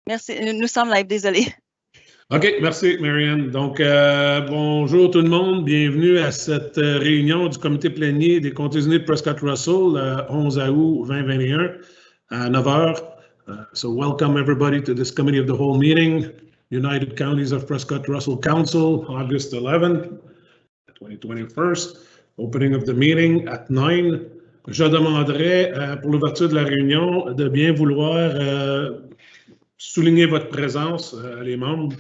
Merci, nous sommes live, désolé. OK, merci, Marianne. Donc, bonjour tout le monde. Bienvenue à cette réunion du comité plénier des comtés unis de Prescott-Russell, le 11 août 2021 à 9 h. So, welcome everybody to this committee of the whole meeting, United Counties of Prescott-Russell Council, August 11th, 2021. Opening of the meeting at 9. Je demanderai pour l'ouverture de la réunion de bien vouloir souligner votre présence, les membres.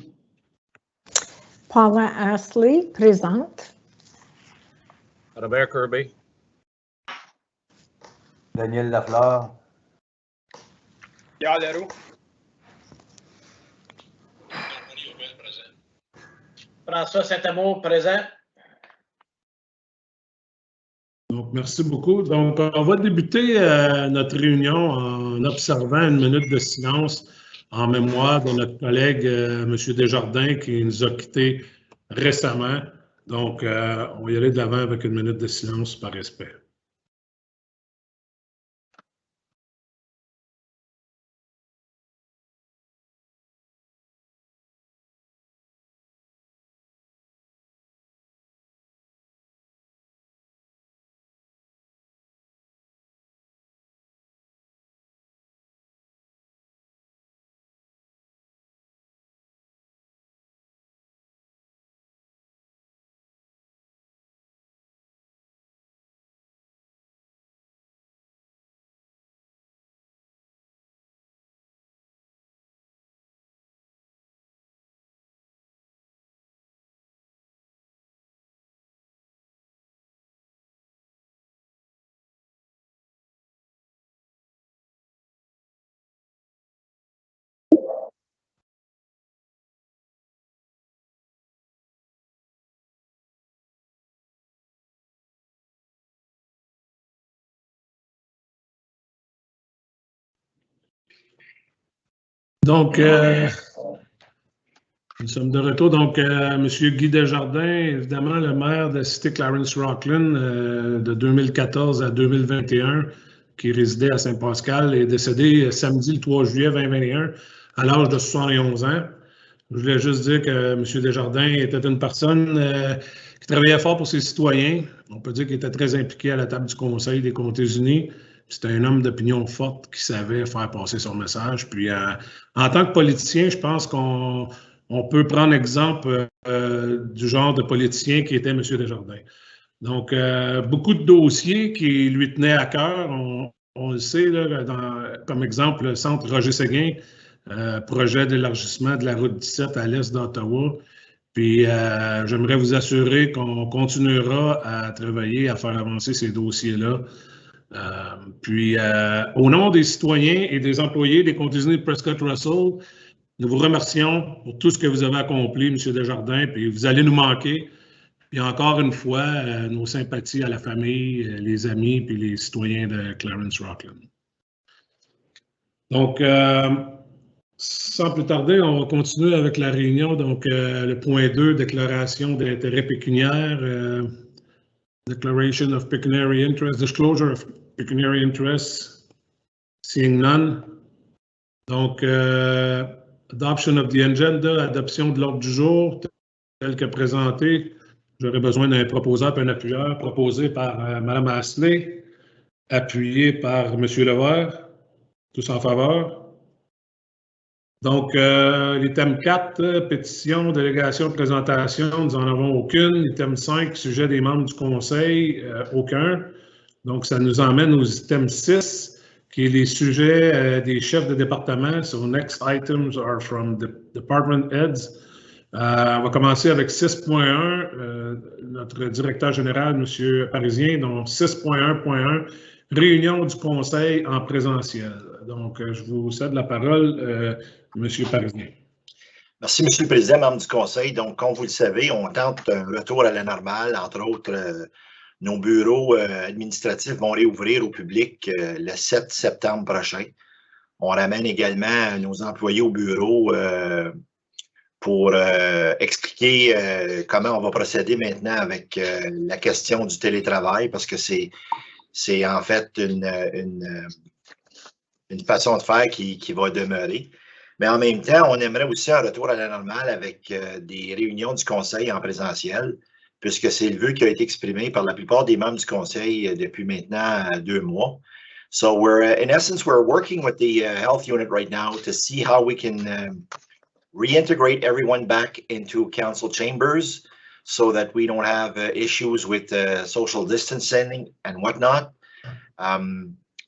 Paula Astley, présente. Robert Kirby. Daniel Lafleur. Pierre Leroux. François Saint-Amour, présent. Donc, merci beaucoup. Donc, on va débuter notre réunion en observant une minute de silence en mémoire de notre collègue M. Desjardins qui nous a quittés récemment. Donc, on va y aller de l'avant avec une minute de silence par respect. Donc, nous sommes de retour. Donc, M. Guy Desjardins, évidemment, le maire de la cité Clarence-Rocklin de 2014 à 2021, qui résidait à Saint-Pascal, est décédé samedi le 3 juillet 2021 à l'âge de 71 ans. Je voulais juste dire que M. Desjardins était une personne qui travaillait fort pour ses citoyens. On peut dire qu'il était très impliqué à la table du Conseil des comtés unis. C'était un homme d'opinion forte qui savait faire passer son message. Puis, en tant que politicien, je pense qu'on peut prendre exemple du genre de politicien qui était M. Desjardins. Donc, beaucoup de dossiers qui lui tenaient à cœur. On le sait, là, comme exemple, le centre Roger-Séguin, projet d'élargissement de la route 17 à l'est d'Ottawa. Puis, j'aimerais vous assurer qu'on continuera à travailler, à faire avancer ces dossiers-là. Puis, au nom des citoyens et des employés des comtés unis de Prescott-Russell, nous vous remercions pour tout ce que vous avez accompli, M. Desjardins, puis vous allez nous manquer. Puis encore une fois, nos sympathies à la famille, les amis, puis les citoyens de Clarence-Rocklin. Donc, sans plus tarder, on va continuer avec la réunion. Donc, le point 2, déclaration d'intérêt pécuniaire, Declaration of Pecuniary Interest, Disclosure of Pecuniary Interest, seeing none. Donc, adoption of the agenda, adoption de l'ordre du jour, tel que présenté. J'aurais besoin d'un proposeur et un appuyeur, proposé par Mme Astley, appuyé par M. Levert. Tous en faveur? Donc, l'item 4, pétition, délégation, présentation, nous n'en avons aucune. L'item 5, sujet des membres du conseil, aucun. Donc, ça nous emmène au item 6, qui est les sujets des chefs de département. So, next items are from the department heads. On va commencer avec 6.1, notre directeur général, M. Parisien, donc 6.1.1, réunion du conseil en présentiel. Donc, je vous cède la parole, M. Parisien. Merci, M. le Président, membre du conseil. Donc, comme vous le savez, on tente un retour à la normale. Entre autres, nos bureaux administratifs vont réouvrir au public le 7 septembre prochain. On ramène également nos employés au bureau pour expliquer comment on va procéder maintenant avec la question du télétravail, parce que c'est en fait une façon de faire qui va demeurer. Mais en même temps, on aimerait aussi un retour à la normale avec des réunions du Conseil en présentiel, puisque c'est le vœu qui a été exprimé par la plupart des membres du Conseil depuis maintenant 2 mois. So in essence, we're working with the health unit right now to see how we can reintegrate everyone back into council chambers so that we don't have issues with social distancing and whatnot.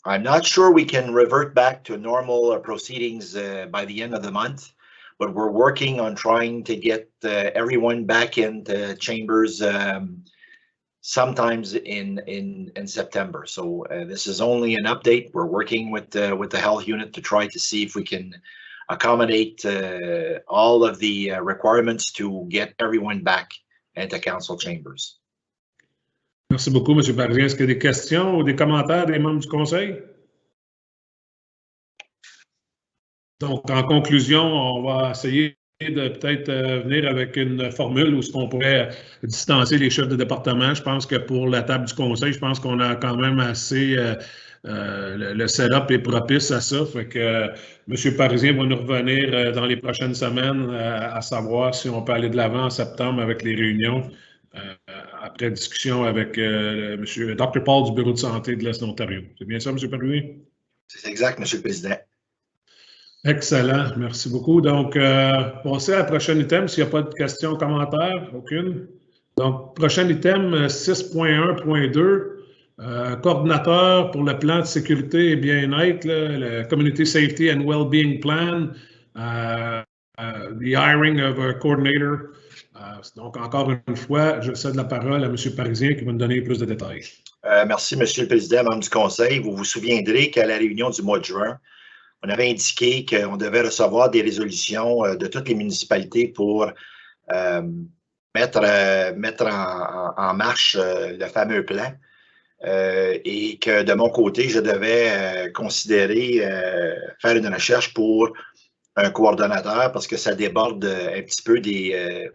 I'm not sure we can revert back to normal proceedings by the end of the month, but we're working on trying to get everyone back into chambers sometimes in September. So this is only an update. We're working with the health unit to try to see if we can accommodate all of the requirements to get everyone back into council chambers. Merci beaucoup, M. Parisien. Est-ce qu'il y a des questions ou des commentaires des membres du Conseil? Donc, en conclusion, on va essayer de peut-être venir avec une formule où on pourrait distancer les chefs de département. Je pense que pour la table du Conseil, je pense qu'on a quand même assez... le setup est propice à ça. Fait que M. Parisien va nous revenir dans les prochaines semaines à savoir si on peut aller de l'avant en septembre avec les réunions. Après discussion avec Dr. Paul du Bureau de santé de l'Est de l'Ontario. C'est bien ça, M. Parisien? C'est exact, M. le Président. Excellent. Merci beaucoup. Donc, passez à la prochaine item s'il n'y a pas de questions, commentaires, aucune. Donc, prochain item 6.1.2, coordinateur pour le plan de sécurité et bien-être, le Community Safety and Wellbeing Plan, the hiring of a coordinator. Donc, encore une fois, je cède la parole à M. Parisien qui va nous donner plus de détails. Merci, M. le Président, membre du Conseil. Vous vous souviendrez qu'à la réunion du mois de juin, on avait indiqué qu'on devait recevoir des résolutions de toutes les municipalités pour mettre en marche le fameux plan et que de mon côté, je devais considérer faire une recherche pour un coordonnateur parce que ça déborde un petit peu des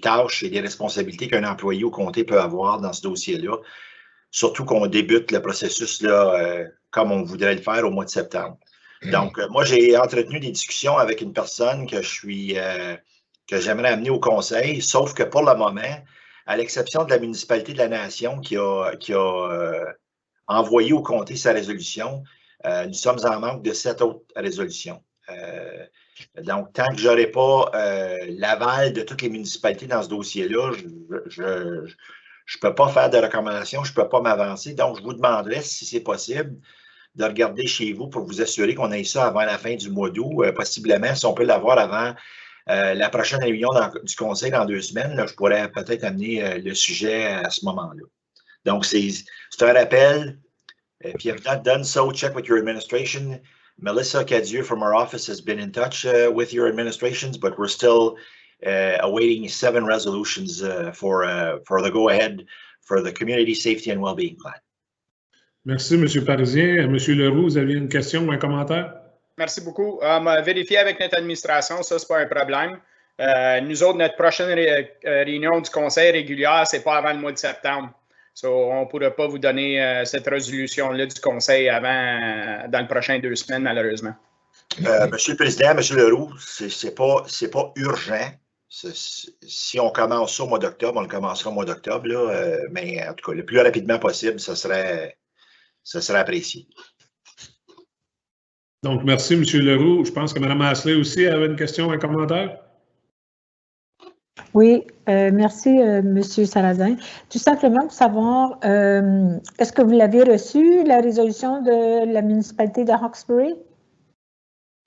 tâches et des responsabilités qu'un employé au comté peut avoir dans ce dossier-là, surtout qu'on débute le processus là, comme on voudrait le faire au mois de septembre. Donc, moi, j'ai entretenu des discussions avec une personne que j'aimerais amener au conseil, sauf que pour le moment, à l'exception de la municipalité de la Nation qui a envoyé au comté sa résolution, nous sommes en manque de 7 autres résolutions. Donc, tant que je n'aurai pas l'aval de toutes les municipalités dans ce dossier-là, je ne peux pas faire de recommandations, je ne peux pas m'avancer. Donc, je vous demanderai si c'est possible de regarder chez vous pour vous assurer qu'on ait ça avant la fin du mois d'août. Possiblement, si on peut l'avoir avant la prochaine réunion du Conseil dans 2 semaines, là, je pourrais peut-être amener le sujet à ce moment-là. Donc, c'est un rappel. If you have not done so, check with your administration. Melissa Cadieux from our office has been in touch with your administrations, but we're still awaiting 7 resolutions for the go-ahead for the Community Safety and Wellbeing Plan. Merci, M. Parisien. M. Leroux, vous aviez une question ou un commentaire? Merci beaucoup. Vérifier avec notre administration, ça, c'est pas un problème. Nous autres, notre prochaine réunion du conseil régulière, c'est pas avant le mois de septembre. So, on ne pourra pas vous donner cette résolution-là du conseil avant, dans les prochaines 2 semaines, malheureusement. Monsieur le Président, M. Leroux, c'est pas urgent. Si on commence ça au mois d'octobre, on le commencera au mois d'octobre, mais en tout cas, le plus rapidement possible, ça serait apprécié. Donc, merci, M. Leroux. Je pense que Mme Asselin aussi avait une question, un commentaire. Oui, merci, M. Sarrazin. Tout simplement pour savoir, est-ce que vous l'avez reçu, la résolution de la municipalité de Hawkesbury?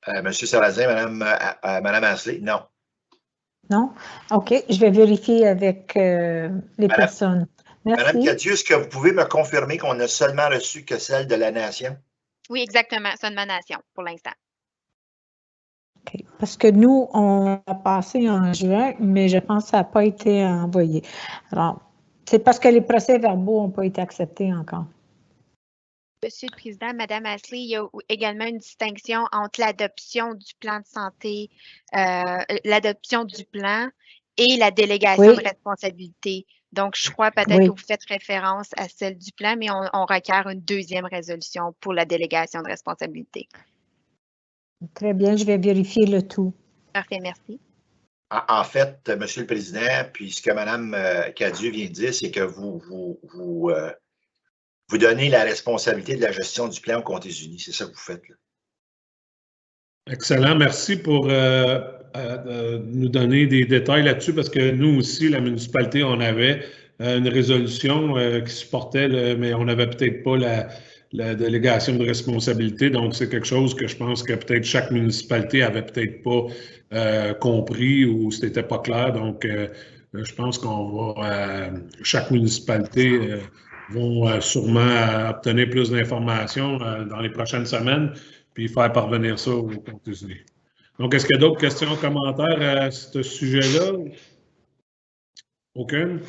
M. Sarrazin, Mme Asselin, non. Non? OK, je vais vérifier avec les personnes. Merci. Mme Cadieux, est-ce que vous pouvez me confirmer qu'on n'a seulement reçu que celle de la Nation? Oui, exactement, seulement Nation pour l'instant. OK, parce que nous, on a passé en juin, mais je pense que ça n'a pas été envoyé. Alors, c'est parce que les procès-verbaux n'ont pas été acceptés encore. Monsieur le Président, Mme Asselin, il y a également une distinction entre l'adoption du plan de santé, l'adoption du plan et la délégation de responsabilité. Donc, je crois peut-être que vous faites référence à celle du plan, mais on requiert une 2e résolution pour la délégation de responsabilité. Très bien, je vais vérifier le tout. Parfait, merci. En fait, Monsieur le Président, puis ce que Mme Cadieux vient de dire, c'est que vous donnez la responsabilité de la gestion du plan aux Comtés unis. C'est ça que vous faites, là. Excellent. Merci pour nous donner des détails là-dessus parce que nous aussi, la municipalité, on avait une résolution qui supportait, mais on n'avait peut-être pas la délégation de responsabilité. Donc, c'est quelque chose que je pense que peut-être chaque municipalité avait peut-être pas compris ou c'était pas clair. Donc, je pense qu'on va, chaque municipalité vont sûrement obtenir plus d'informations dans les prochaines semaines puis faire parvenir ça aux Comtés unis. Donc, est-ce qu'il y a d'autres questions, commentaires à ce sujet-là? Aucune?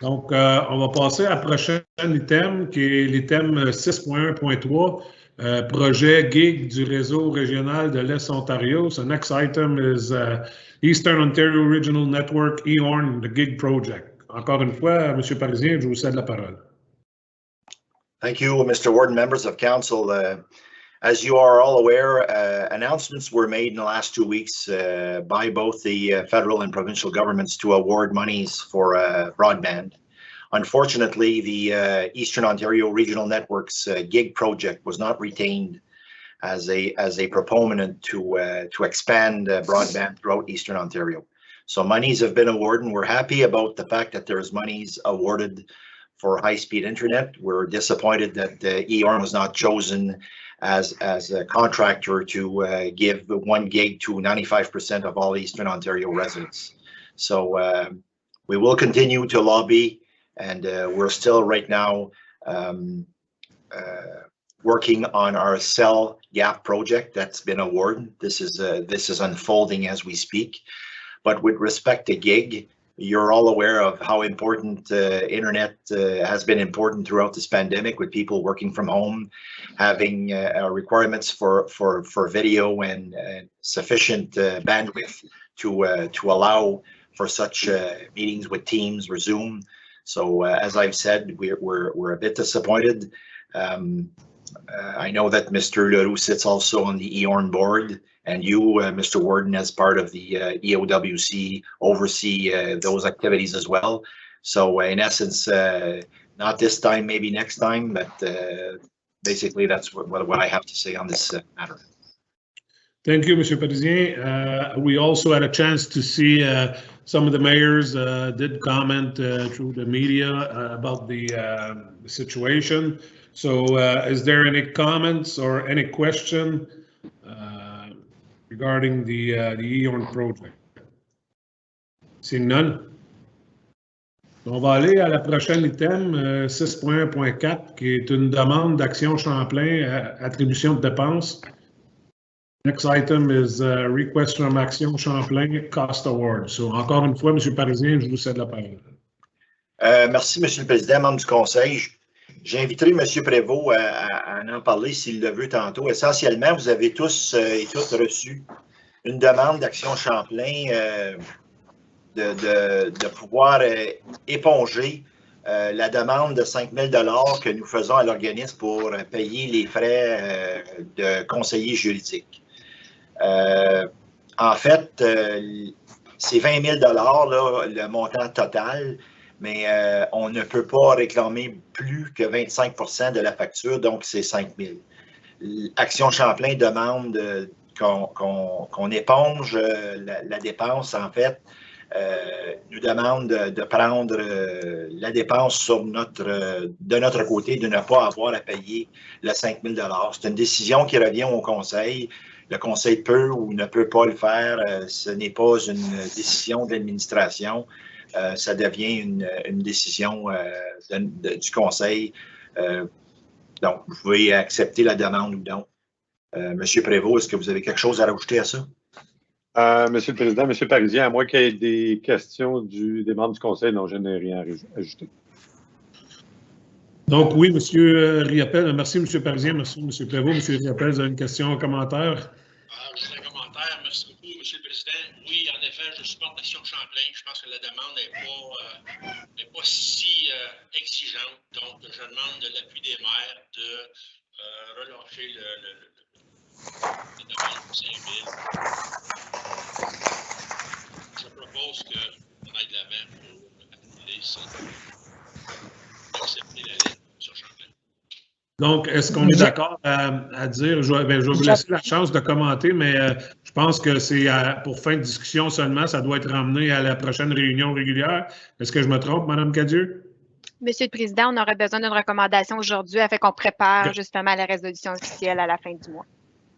Donc, on va passer à la prochaine item, qui est l'item 6.1.3, projet GIG du réseau régional de l'Est Ontario. So, next item is Eastern Ontario Regional Network, EORN, the GIG project. Encore une fois, M. Parisien, je vous cède la parole. Thank you, Mr. Warden, members of council. As you are all aware, announcements were made in the last 2 weeks by both the federal and provincial governments to award monies for broadband. Unfortunately, the Eastern Ontario Regional Networks GIG project was not retained as a proponent to expand broadband throughout Eastern Ontario. So monies have been awarded, and we're happy about the fact that there's monies awarded for high-speed internet. We're disappointed that EORN was not chosen as a contractor to give 1 gig to 95% of all Eastern Ontario residents. So we will continue to lobby, and we're still right now working on our cell gap project that's been awarded. This is unfolding as we speak. But with respect to GIG, you're all aware of how important internet has been important throughout this pandemic, with people working from home, having requirements for video and sufficient bandwidth to allow for such meetings with Teams or Zoom. So as I've said, we're a bit disappointed. I know that Mr. Leroux sits also on the EORN board, and you, Mr. Warden, as part of the EOWC, oversee those activities as well. So in essence, not this time, maybe next time, but basically that's what I have to say on this matter. Thank you, Mr. Parisien. We also had a chance to see some of the mayors did comment through the media about the situation. So is there any comments or any question regarding the EORN project? Seeing none. On va aller à la prochaine item 6.1.4 qui est une demande d'Action Champlain, attribution de dépenses. Next item is request from Action Champlain cost award. So encore une fois, M. Parisien, je vous cède la parole. Merci, M. le Président, membre du Conseil. J'inviterai M. Prévost à en parler s'il le veut tantôt. Essentiellement, vous avez tous et toutes reçu une demande d'Action Champlain de pouvoir éponger la demande de 5 000 $ que nous faisons à l'organisme pour payer les frais de conseiller juridique. En fait, c'est 20 000 $ là, le montant total, mais on ne peut pas réclamer plus que 25 % de la facture, donc c'est 5 000 $. Action Champlain demande qu'on éponge la dépense, en fait, nous demande de prendre la dépense de notre côté, de ne pas avoir à payer le 5 000 $. C'est une décision qui revient au Conseil. Le Conseil peut ou ne peut pas le faire. Ce n'est pas une décision de l'administration. Ça devient une décision du Conseil. Donc, vous pouvez accepter la demande ou non. Monsieur Prévost, est-ce que vous avez quelque chose à rajouter à ça? Monsieur le Président, Monsieur Parisien, à moins qu'il y ait des questions des membres du Conseil, non, je n'ai rien à ajouter. Donc, oui, M. Riappel, merci M. Parisien, merci M. Prévost. M. Riappel, vous avez une question, un commentaire? Juste un commentaire. Merci beaucoup, M. le Président. Oui, en effet, je supporte l'Action Champlain. Je pense que la demande n'est pas si exigeante. Donc, je demande de l'appui des maires de relâcher demande pour 5 000. Je propose qu'on aille de l'avant pour annuler ça. Accepter la lettre sur Champlain. Donc, est-ce qu'on est d'accord à dire, je vais vous laisser la chance de commenter, mais je pense que c'est pour fin de discussion seulement, ça doit être ramené à la prochaine réunion régulière. Est-ce que je me trompe, Mme Cadieux? Monsieur le Président, on aurait besoin d'une recommandation aujourd'hui afin qu'on prépare justement la résolution officielle à la fin du mois.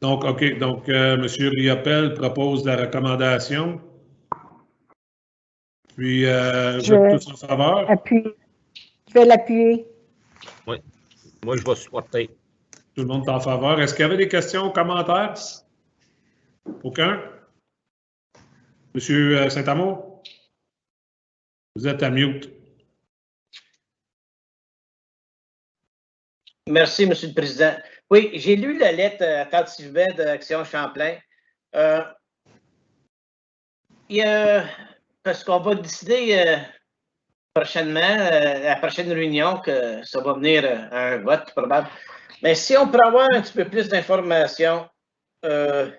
Donc, OK. Donc, M. Riopel propose la recommandation. Puis, vous êtes tous en faveur? Je vais l'appuyer. Oui. Moi, je vais supporter. Tout le monde est en faveur. Est-ce qu'il y avait des questions ou commentaires? Aucun? Monsieur Saint-Amour? Vous êtes à mute. Merci, Monsieur le Président. Oui, j'ai lu la lettre attentivement d'Action Champlain. Parce qu'on va décider prochainement, la prochaine réunion, que ça va venir à un vote probable. Mais si on peut avoir un petit peu plus d'informations sur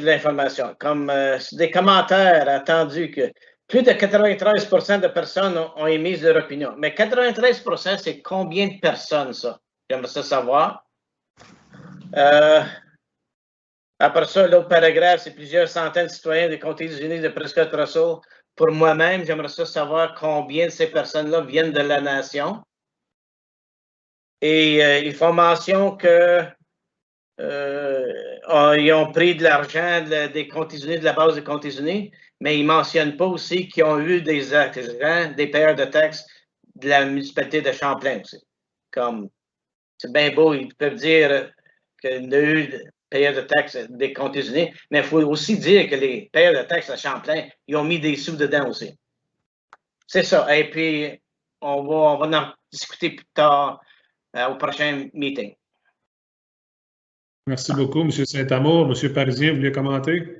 l'information, comme sur des commentaires attendus que plus de 93% de personnes ont émis leur opinion. Mais 93%, c'est combien de personnes, ça? J'aimerais ça savoir. Après ça, l'autre paragraphe, c'est plusieurs centaines de citoyens des comtés unis de Prescott Russell. Pour moi-même, j'aimerais ça savoir combien de ces personnes-là viennent de la nation. Et ils font mention que ils ont pris de l'argent des comtés unis, de la base des comtés unis, mais ils ne mentionnent pas aussi qu'ils ont eu des artisans, des payeurs de taxes de la municipalité de Champlain aussi. Comme, c'est bien beau, ils peuvent dire qu'il y a eu des payeurs de taxes des comtés unis, mais il faut aussi dire que les payeurs de taxes à Champlain, ils ont mis des sous dedans aussi. C'est ça. Et puis, on va en discuter plus tard au prochain meeting. Merci beaucoup, M. Saint-Amour. M. Parisien, vous voulez commenter?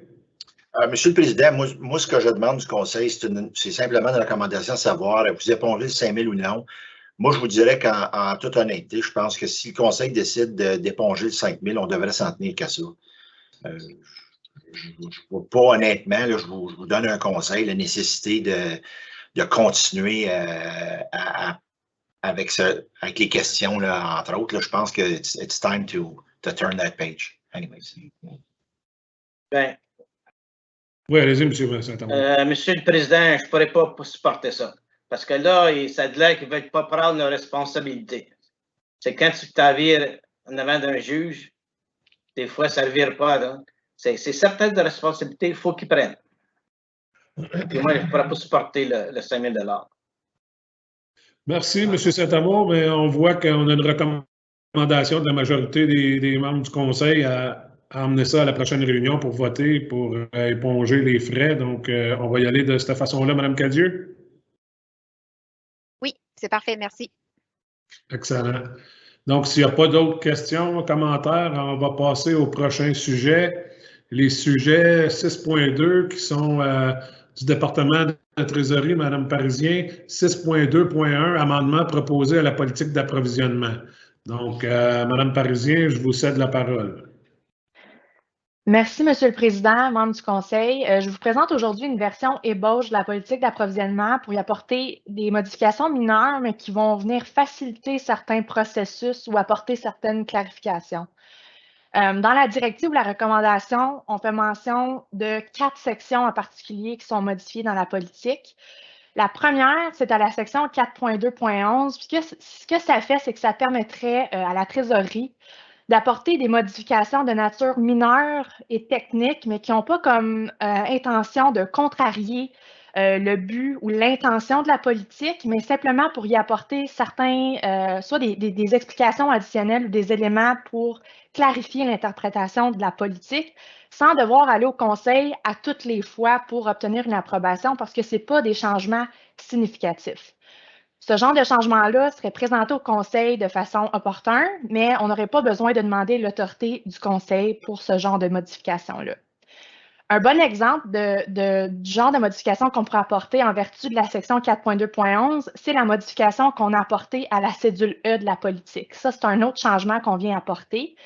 Monsieur le Président, moi, ce que je demande du Conseil, c'est simplement une recommandation de savoir, vous épongez le 5 000 ou non. Moi, je vous dirais qu'en toute honnêteté, je pense que si le Conseil décide d'éponger le 5 000, on devrait s'en tenir qu'à ça. Pas honnêtement, là, je vous donne un conseil, la nécessité de continuer avec les questions, là, entre autres. Là, je pense que it's time to turn that page. Anyways. Ben, oui, allez-y, M. Saint-Amour. Monsieur le Président, je ne pourrais pas supporter ça. Parce que là, ça a l'air qu'ils ne veulent pas prendre leurs responsabilités. C'est quand tu t'avires en avant d'un juge, des fois, ça ne le vire pas. C'est certaines responsabilités, il faut qu'ils prennent. Et moi, je ne pourrais pas supporter le 5 000 $. Merci, M. Saint-Amour, mais on voit qu'on a une recommandation de la majorité des membres du Conseil à emmener ça à la prochaine réunion pour voter, pour éponger les frais. Donc, on va y aller de cette façon-là, Mme Cadieux? Oui, c'est parfait, merci. Excellent. Donc, s'il n'y a pas d'autres questions, commentaires, on va passer au prochain sujet. Les sujets 6.2 qui sont du département de la trésorerie, Mme Parisien, 6.2.1, amendement proposé à la politique d'approvisionnement. Donc, Mme Parisien, je vous cède la parole. Merci, Monsieur le Président, membres du Conseil. Je vous présente aujourd'hui une version ébauche de la politique d'approvisionnement pour y apporter des modifications mineures, mais qui vont venir faciliter certains processus ou apporter certaines clarifications. Dans la directive ou la recommandation, on fait mention de 4 sections en particulier qui sont modifiées dans la politique. La première, c'est à la section 4.2.11. Puis ce que ça fait, c'est que ça permettrait à la trésorerie d'apporter des modifications de nature mineure et technique, mais qui n'ont pas comme intention de contrarier le but ou l'intention de la politique, mais simplement pour y apporter certains, soit des explications additionnelles ou des éléments pour clarifier l'interprétation de la politique, sans devoir aller au Conseil à toutes les fois pour obtenir une approbation, parce que ce n'est pas des changements significatifs. Ce genre de changement-là serait présenté au Conseil de façon opportune, mais on n'aurait pas besoin de demander l'autorité du Conseil pour ce genre de modification-là. Un bon exemple du genre de modification qu'on pourrait apporter en vertu de la section 4.2.11, c'est la modification qu'on a apportée à la cédule E de la politique. Ça, c'est un autre changement qu'on vient apporter.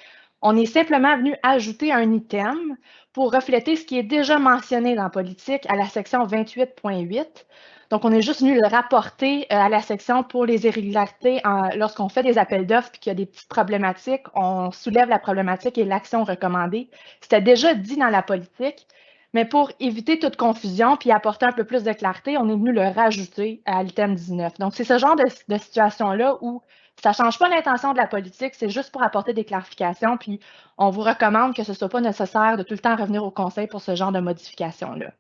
On est simplement venu ajouter un item pour refléter ce qui est déjà mentionné dans la politique à la section 28.8. Donc, on est juste venu le rapporter à la section pour les irrégularités lorsqu'on fait des appels d'offres et qu'il y a des petites problématiques, on soulève la problématique et l'action recommandée. C'était déjà dit dans la politique, mais pour éviter toute confusion puis apporter un peu plus de clarté, on est venu le rajouter à l'item 19. Donc, c'est ce genre de situation-là où ça ne change pas l'intention de la politique, c'est juste pour apporter des clarifications, puis on vous recommande que ce ne soit pas nécessaire de tout le temps revenir au Conseil pour ce genre de modification-là.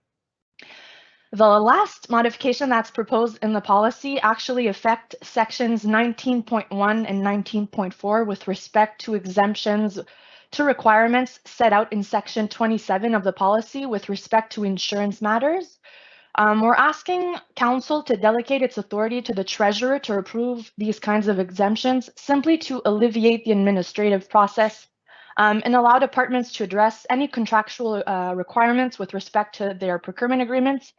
The last modification that's proposed in the policy actually affect sections 19.1 and 19.4 with respect to exemptions to requirements set out in section 27 of the policy with respect to insurance matters. We're asking Council to delegate its authority to the Treasurer to approve these kinds of exemptions simply to alleviate the administrative process and allow departments to address any contractual requirements with respect to their procurement agreements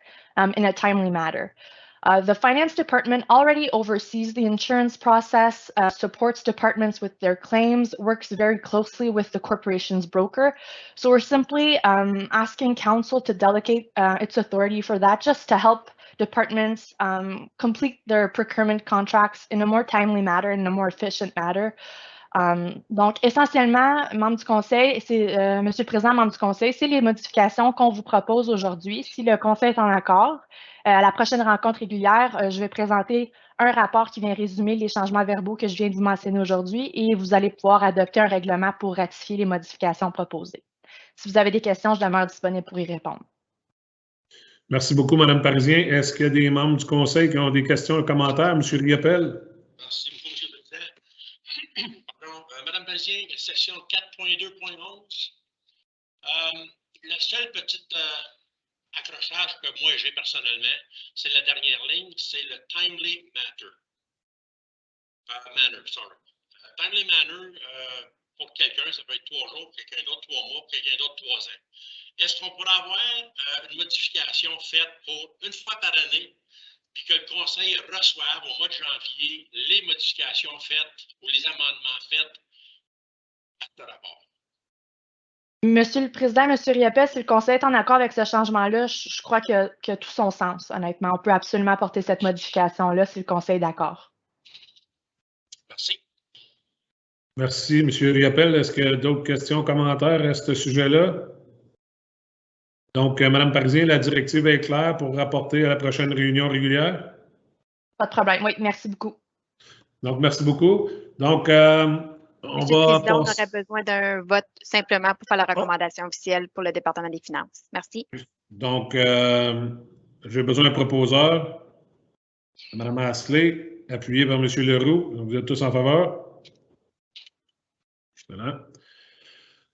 in a timely manner. The Finance Department already oversees the insurance process, supports departments with their claims, works very closely with the corporation's broker. So we're simply asking Council to delegate its authority for that, just to help departments complete their procurement contracts in a more timely manner, in a more efficient manner. Donc, essentiellement, membres du Conseil, Monsieur le Président, membres du Conseil, c'est les modifications qu'on vous propose aujourd'hui. Si le Conseil est en accord, à la prochaine rencontre régulière, je vais présenter un rapport qui vient résumer les changements verbaux que je viens de vous mentionner aujourd'hui et vous allez pouvoir adopter un règlement pour ratifier les modifications proposées. Si vous avez des questions, je demeure disponible pour y répondre. Merci beaucoup, Mme Parisien. Est-ce qu'il y a des membres du Conseil qui ont des questions ou commentaires? M. Riopel. Merci beaucoup, M. le Président. Pardon, Mme Parisien, section 4.2.11. La seule petite accrochage que moi j'ai personnellement, c'est la dernière ligne, c'est le timely matter. Timely manner, pour quelqu'un, ça peut être 3 jours, pour quelqu'un d'autre 3 mois, pour quelqu'un d'autre 3 ans. Est-ce qu'on pourrait avoir une modification faite pour une fois par année, puis que le Conseil reçoive au mois de janvier les modifications faites ou les amendements faits à ce rapport? Monsieur le Président, Monsieur Riopel, si le Conseil est en accord avec ce changement-là, je crois qu'il a tout son sens, honnêtement. On peut absolument apporter cette modification-là si le Conseil est d'accord. Merci. Merci, M. Riopel. Est-ce qu'il y a d'autres questions, commentaires à ce sujet-là? Donc, Mme Parisien, la directive est claire pour rapporter à la prochaine réunion régulière? Pas de problème. Oui, merci beaucoup. Donc, merci beaucoup. Donc, Monsieur le Président, on aurait besoin d'un vote simplement pour faire la recommandation officielle pour le département des finances. Merci. Donc, j'ai besoin d'un proposeur. Mme Asselet, appuyé par M. Leroux. Donc, vous êtes tous en faveur? Excellent.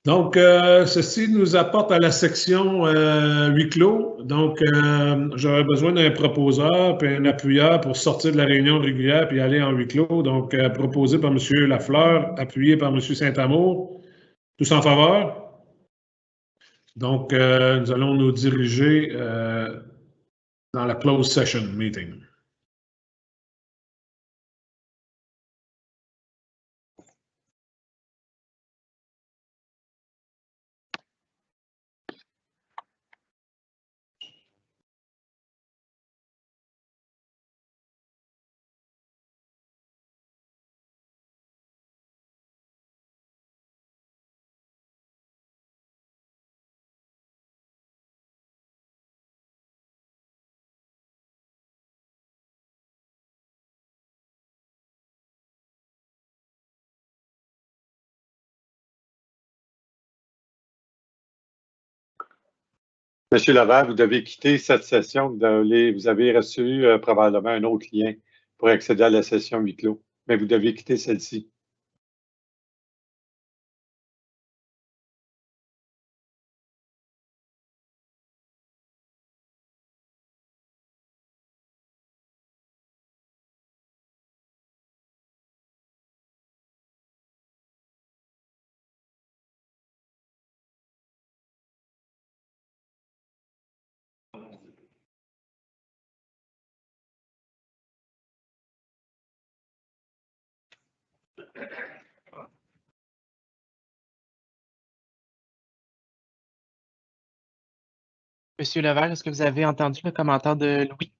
Donc, ceci nous apporte à la section huis clos. Donc, j'aurais besoin d'un proposeur puis un appuyeur pour sortir de la réunion régulière puis aller en huis clos. Donc, proposé par M. Lafleur, appuyé par M. Saint-Amour. Tous en faveur? Donc, nous allons nous diriger dans la closed session meeting. Monsieur Laval, vous devez quitter cette session. Vous avez reçu probablement un autre lien pour accéder à la session huis clos, mais vous devez quitter celle-ci. Monsieur Levert, est-ce que vous avez entendu le commentaire de Louis?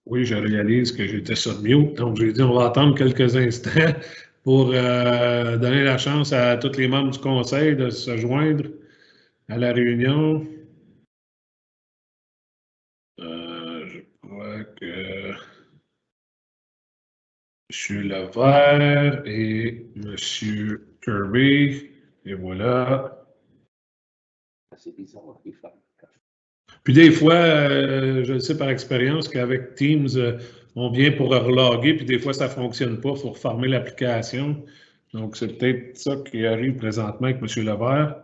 Oui, je réalise que j'étais sur mute, donc j'ai dit on va attendre quelques instants pour donner la chance à tous les membres du conseil de se joindre à la réunion. Je crois que M. Levert et M. Kirby, et voilà. C'est bizarre, les femmes. Puis des fois, je le sais par expérience qu'avec Teams, on vient pour reloguer, puis des fois, ça ne fonctionne pas, il faut reformer l'application. Donc, c'est peut-être ça qui arrive présentement avec M. Levert.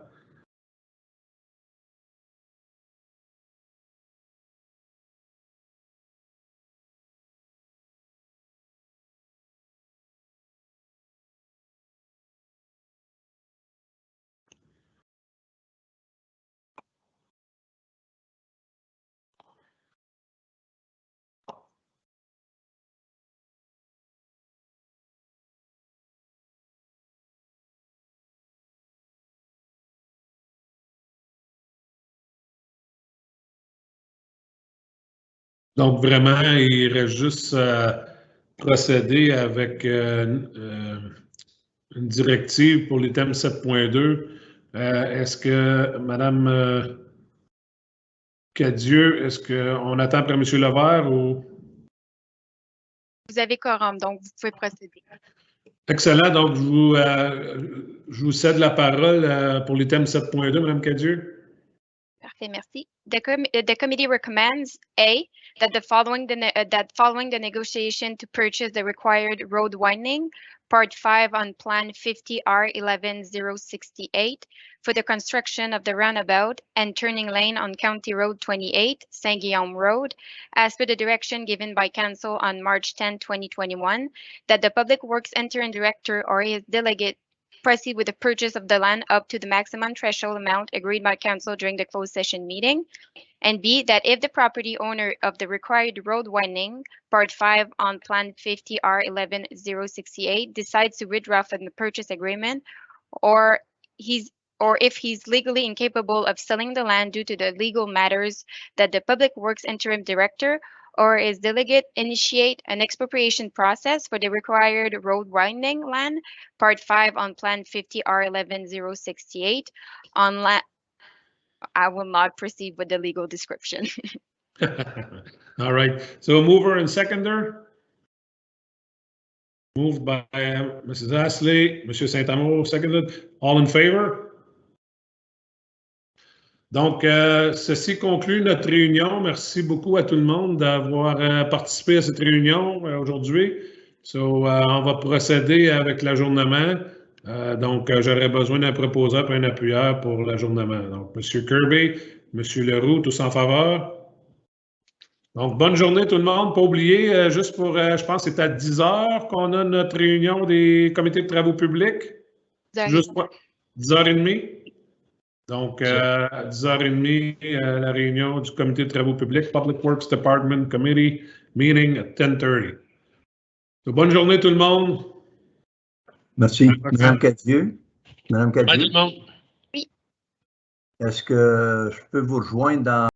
Donc, vraiment, il reste juste à procéder avec une directive pour l'item 7.2. Est-ce que, Mme Cadieux, est-ce qu'on attend après M. Levert ou… Vous avez quorum, donc vous pouvez procéder. Excellent. Donc, je vous cède la parole pour l'item 7.2, Mme Cadieux. Parfait, merci. The committee recommends A, that following the negotiation to purchase the required road widening, Part 5 on Plan 50R 11068 for the construction of the roundabout and turning lane on County Road 28, Saint-Guillaume Road, as per the direction given by Council on March 10, 2021, that the Public Works Interim Director or his delegate proceed with the purchase of the land up to the maximum threshold amount agreed by Council during the closed session meeting. And B, that if the property owner of the required road widening, Part 5 on Plan 50R 11068, decides to withdraw from the purchase agreement, or if he's legally incapable of selling the land due to the legal matters, that the Public Works Interim Director or his delegate initiate an expropriation process for the required road widening land, Part 5 on Plan 50R 11068 on land. I will not proceed with the legal description. All right. So, mover and seconder. Moved by Mrs. Astley, M. Saint-Amour, seconded. All in favor? Donc, ceci conclut notre réunion. Merci beaucoup à tout le monde d'avoir participé à cette réunion aujourd'hui. So, on va procéder avec l'ajournement. Donc, j'aurais besoin d'un proposeur et un appuyeur pour l'ajournement. Donc, M. Kirby, M. Leroux, tous en faveur? Donc, bonne journée tout le monde. Pas oublier, juste pour, je pense que c'est à 10 heures qu'on a notre réunion des comités de travaux publics. Juste 10h30. Donc, à 10h30, la réunion du comité de travaux publics, Public Works Department Committee, meeting at 10:30. Donc, bonne journée tout le monde. Merci. Madame Cadieux. Madame Cadieux. Bye tout le monde. Oui. Est-ce que je peux vous rejoindre dans